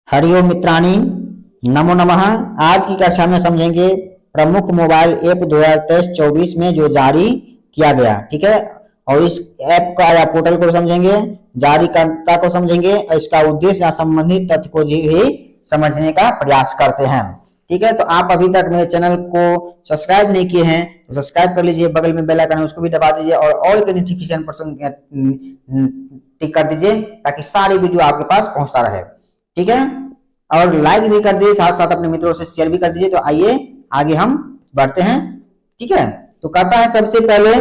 हरिओम मित्राणी, नमो नमः। आज की कक्षा में समझेंगे प्रमुख मोबाइल ऐप 2023-24 में जो जारी किया गया। ठीक है, और इस ऐप का या पोर्टल को समझेंगे, जारीकर्ता को समझेंगे, इसका उद्देश्य या संबंधित तथ्य को भी समझने का प्रयास करते हैं। ठीक है, तो आप अभी तक मेरे चैनल को सब्सक्राइब नहीं किए हैं तो सब्सक्राइब कर लीजिए, बगल में बेल आइकन है उसको भी दबा दीजिए और ऑल के नोटिफिकेशन पर टिक कर दीजिए ताकि सारी वीडियो आपके पास पहुंचता रहे। ठीक है, और लाइक भी कर दीजिए, साथ साथ अपने मित्रों से शेयर भी कर दीजिए। तो आइए आगे हम बढ़ते हैं। ठीक है, तो कहता है सबसे पहले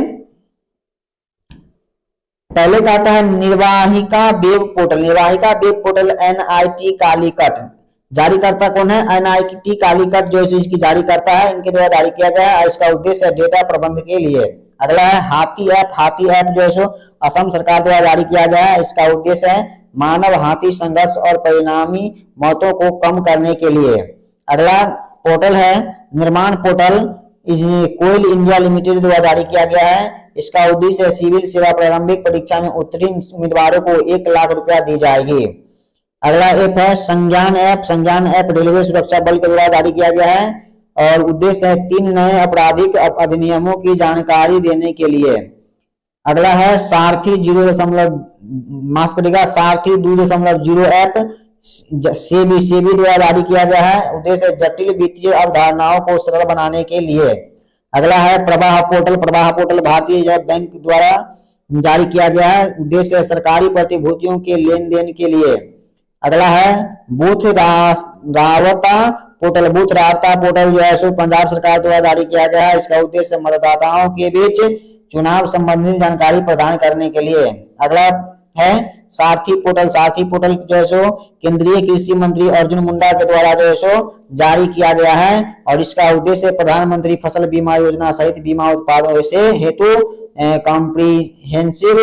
कहता है निर्वाहिका वेब पोर्टल। निर्वाहिका वेब पोर्टल NIT कालीकट, जारीकर्ता कौन है? NIT कालीकट जो इसकी जारी करता है, इनके द्वारा जारी किया गया है। इसका उद्देश्य है डेटा प्रबंध के लिए। अगला है हाथी ऐप। हाथी ऐप जो है सो असम सरकार द्वारा जारी किया गया है। इसका उद्देश्य है मानव हाथी संघर्ष और परिणामी मौतों को कम करने के लिए। अगला पोर्टल है निर्माण पोर्टल, कोयल इंडिया लिमिटेड द्वारा जारी किया गया है। इसका उद्देश्य सिविल सेवा प्रारंभिक परीक्षा में उत्तीर्ण उम्मीदवारों को 1 लाख रुपया दी जाएगी। अगला ऐप है संज्ञान ऐप। संज्ञान ऐप रेलवे सुरक्षा बल के द्वारा जारी किया गया है और उद्देश्य है 3 नए आपराधिक अधिनियमों की जानकारी देने के लिए। अगला है सारथी 2.0 ऐप, सेबी द्वारा जारी किया गया है। उद्देश्य जटिल वित्तीय अवधारणाओं को सरल बनाने के लिए। अगला है प्रवाह पोर्टल। प्रवाह पोर्टल भारतीय रिजर्व बैंक द्वारा जारी किया गया है। उद्देश्य सरकारी प्रतिभूतियों के लेन देन के लिए। अगला है बूथ रावता पोर्टल। बूथ रावता पोर्टल जो है सो पंजाब सरकार द्वारा जारी किया गया है। इसका उद्देश्य मतदाताओं के बीच चुनाव संबंधी जानकारी प्रदान करने के लिए। अगला है सारथी पोर्टल। सारथी पोर्टल जो है सो केंद्रीय कृषि मंत्री अर्जुन मुंडा के द्वारा जो है सो जारी किया गया है और इसका उद्देश्य प्रधानमंत्री फसल बीमा योजना सहित बीमा उत्पादों से हेतु कॉम्प्रिहेंसिव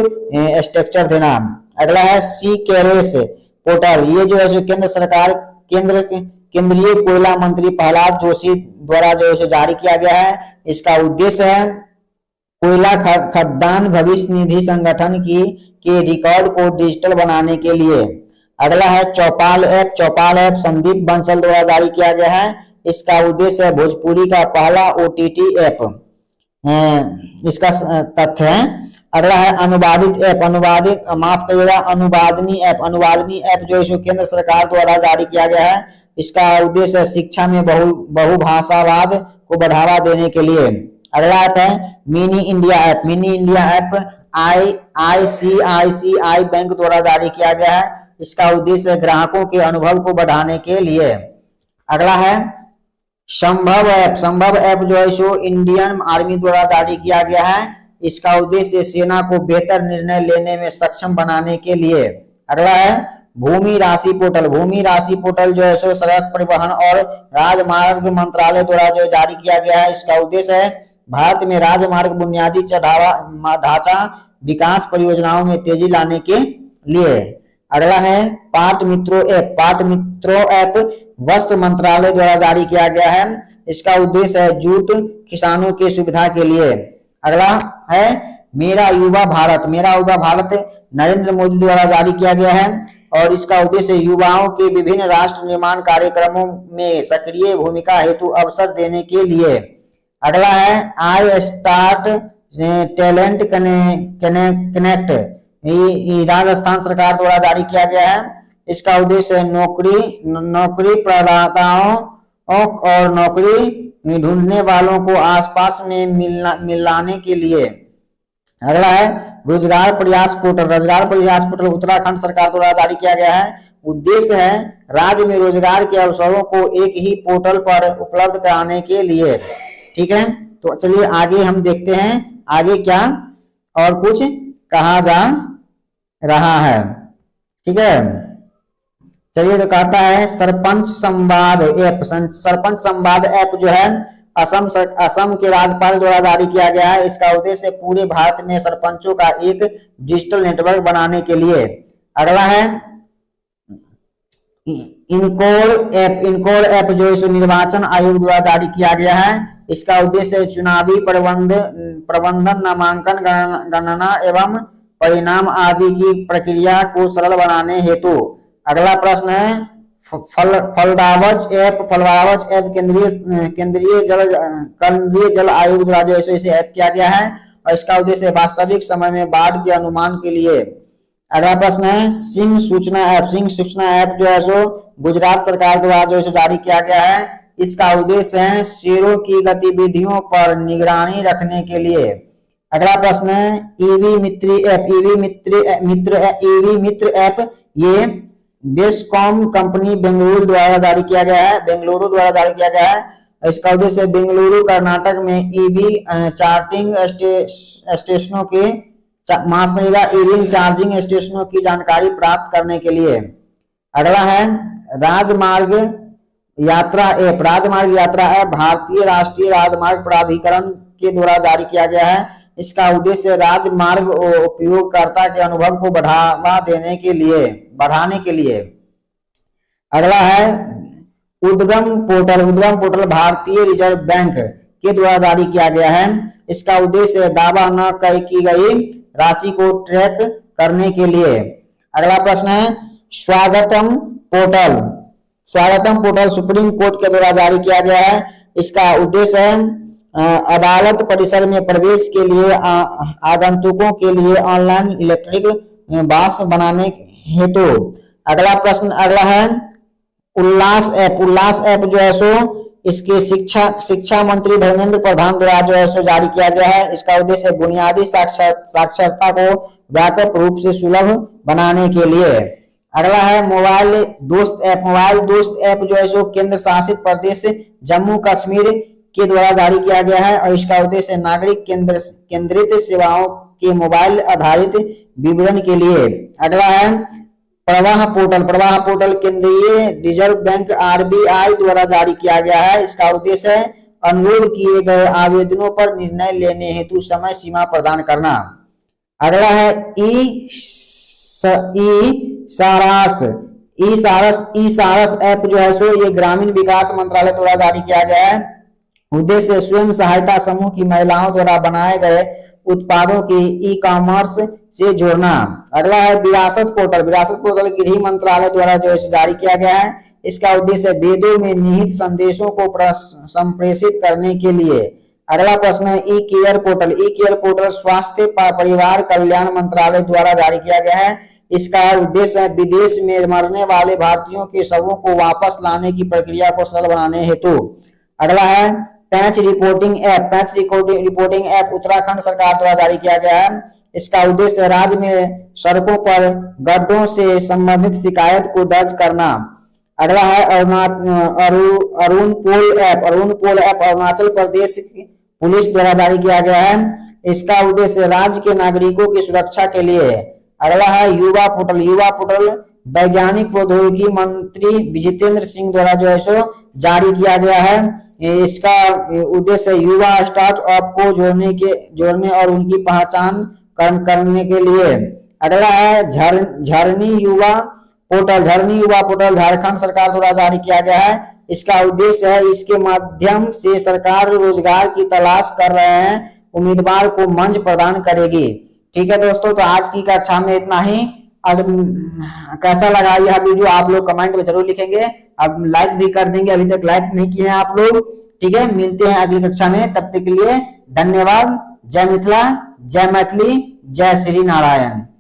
स्ट्रक्चर देना। अगला है सी कैरेस पोर्टल। ये जो है सो केंद्र सरकार केंद्रीय कोयला मंत्री प्रहलाद जोशी द्वारा जो है जारी किया गया है। इसका उद्देश्य है कोयला खदान भविष्य निधि संगठन के रिकॉर्ड को डिजिटल बनाने के लिए। अगला है चौपाल ऐप। चौपाल ऐप संदीप बंसल द्वारा जारी किया गया है। इसका उद्देश्य है भोजपुरी का पहला OTT ऐप। इसका तथ्य है। अगला है अनुवादित ऐप। अनुवादनी ऐप। अनुवादनी ऐप जो है केंद्र सरकार द्वारा जारी किया गया है। इसका उद्देश्य शिक्षा में बहुभाषावाद को बढ़ावा देने के लिए। अगला ऐप है mini India app. Mini India app ICICI bank द्वारा जारी किया गया है। इसका उद्देश्य ग्राहकों के अनुभव को बढ़ाने के लिए। अगला है संभव ऐप। संभव ऐप जो है सो इंडियन आर्मी द्वारा जारी किया गया है। इसका उद्देश्य सेना को बेहतर निर्णय लेने में सक्षम बनाने के लिए। अगला है भूमि राशि पोर्टल। भूमि राशि पोर्टल जो है सो सड़क परिवहन और राजमार्ग मंत्रालय द्वारा जो जारी किया गया है। इसका उद्देश्य है भारत में राजमार्ग बुनियादी ढांचा विकास परियोजनाओं में तेजी लाने के लिए। अगला है पाट मित्रों ऐप। पाट मित्रों ऐप वस्त्र मंत्रालय द्वारा जारी किया गया है। इसका उद्देश्य है जूट किसानों की सुविधा के लिए। अगला है मेरा युवा भारत। मेरा युवा भारत नरेंद्र मोदी द्वारा जारी किया गया है और इसका उद्देश्य युवाओं के विभिन्न राष्ट्र निर्माण कार्यक्रमों में सक्रिय भूमिका हेतु अवसर देने के लिए। अगला है I start talent connect, Rajasthan सरकार द्वारा जारी किया गया है। इसका उद्देश्य नौकरी प्रदाताओं और नौकरी ढूंढने वालों को आसपास में मिलाने के लिए। अगला है रोजगार प्रयास पोर्टल। रोजगार प्रयास पोर्टल उत्तराखंड सरकार द्वारा जारी किया गया है। उद्देश्य है राज्य में रोजगार के अवसरों को एक ही पोर्टल पर उपलब्ध कराने के लिए। ठीक है, तो चलिए आगे हम देखते हैं आगे क्या और कुछ कहा जा रहा है। ठीक है, चलिए तो कहता है सरपंच संवाद ऐप। सरपंच संवाद ऐप जो है असम के राज्यपाल द्वारा जारी किया गया है। इसका उद्देश्य पूरे भारत में सरपंचों का एक डिजिटल नेटवर्क बनाने के लिए। अगला है इनकोर ऐप जो इस निर्वाचन आयोग द्वारा जारी किया गया है। इसका उद्देश्य चुनावी प्रबंधन नामांकन गणना एवं परिणाम आदि की प्रक्रिया को सरल बनाने हेतु। अगला प्रश्न है फलदावज ऐप केंद्रीय जल आयोग द्वारा जो है इसे ऐप किया गया है और इसका उद्देश्य वास्तविक समय में बाढ़ के अनुमान के लिए। अगला प्रश्न है सिंह सूचना ऐप जो है सो गुजरात सरकार द्वारा जो है जारी किया गया है। इसका उद्देश्य है शेरों की गतिविधियों पर निगरानी रखने के लिए। अगला प्रश्न है ईवी मित्र ऐप ये बेस्कॉम कंपनी बेंगलुरु द्वारा जारी किया गया है। इसका उद्देश्य बेंगलुरु कर्नाटक में ईवी चार्जिंग स्टेशनों के ईवी चार्जिंग स्टेशनों की जानकारी प्राप्त करने के लिए। अगला है राजमार्ग यात्रा ऐप भारतीय राष्ट्रीय राजमार्ग प्राधिकरण के द्वारा जारी किया गया है। इसका उद्देश्य राजमार्ग उपयोगकर्ता के अनुभव को बढ़ाने के लिए। अगला है उद्गम पोर्टल भारतीय रिजर्व बैंक के द्वारा जारी किया गया है। इसका उद्देश्य दावा न की गई राशि को ट्रैक करने के लिए। अगला प्रश्न है स्वागतम पोर्टल सुप्रीम कोर्ट के द्वारा जारी किया गया है। इसका उद्देश्य है अदालत परिसर में प्रवेश के लिए आगंतुकों के लिए ऑनलाइन इलेक्ट्रॉनिक पास बनाने हेतु। अगला है उल्लास ऐप जो है सो इसके शिक्षा मंत्री धर्मेंद्र प्रधान द्वारा जो है सो जारी किया गया है। इसका उद्देश्य बुनियादी साक्षरता को व्यापक रूप से सुलभ बनाने के लिए। अगला है मोबाइल दोस्त ऐप जो है सो केंद्र शासित प्रदेश जम्मू कश्मीर के द्वारा जारी किया गया है और इसका उद्देश्य नागरिक केंद्रित सेवाओं के मोबाइल आधारित विवरण के लिए। अगला है प्रवाह पोर्टल केंद्रीय रिजर्व बैंक RBI द्वारा जारी किया गया है। इसका उद्देश्य है अनुरोध किए गए आवेदनों पर निर्णय लेने हेतु समय सीमा प्रदान करना। अगला है ई सारस ऐप जो है सो ये ग्रामीण विकास मंत्रालय द्वारा जारी किया गया है। उद्देश्य स्वयं सहायता समूह की महिलाओं द्वारा बनाए गए उत्पादों के ई-कॉमर्स से जोड़ना। अगला है विरासत पोर्टल गृह मंत्रालय द्वारा जो है जारी किया गया है। इसका उद्देश्य वेदों में निहित संदेशों को संप्रेषित करने के लिए। अगला प्रश्न है ई केयर पोर्टल स्वास्थ्य परिवार कल्याण मंत्रालय द्वारा जारी किया गया है। इसका उद्देश्य विदेश में मरने वाले भारतीयों के शवों को वापस लाने की प्रक्रिया को सरल बनाने हेतु। अगला है पैच रिपोर्टिंग ऐप उत्तराखंड सरकार द्वारा जारी किया गया है। इसका उद्देश्य राज्य में सड़कों पर गड्ढों से संबंधित शिकायत को दर्ज करना। अगला है अरुण पोल ऐप अरुणाचल प्रदेश पुलिस द्वारा जारी किया गया है। इसका उद्देश्य राज्य के नागरिकों की सुरक्षा के लिए। अगला है युवा पोर्टल वैज्ञानिक प्रौद्योगिकी मंत्री विजेंद्र सिंह द्वारा जो है सो जारी किया गया है। इसका उद्देश्य युवा स्टार्टअप को जोड़ने और उनकी पहचान करने के लिए। अगला है झरनी युवा पोर्टल झारखंड सरकार द्वारा जारी किया गया है। इसका उद्देश्य है इसके माध्यम से सरकार रोजगार की तलाश कर रहे हैं उम्मीदवार को मंच प्रदान करेगी। ठीक है दोस्तों, तो आज की कक्षा में इतना ही। अगर कैसा लगा यह वीडियो आप लोग कमेंट में जरूर लिखेंगे। अब लाइक भी कर देंगे, अभी तक लाइक नहीं किए हैं आप लोग। ठीक है, मिलते हैं अगली कक्षा में, तब तक के लिए धन्यवाद। जय मिथिला, जय मैथिली, जय श्री नारायण।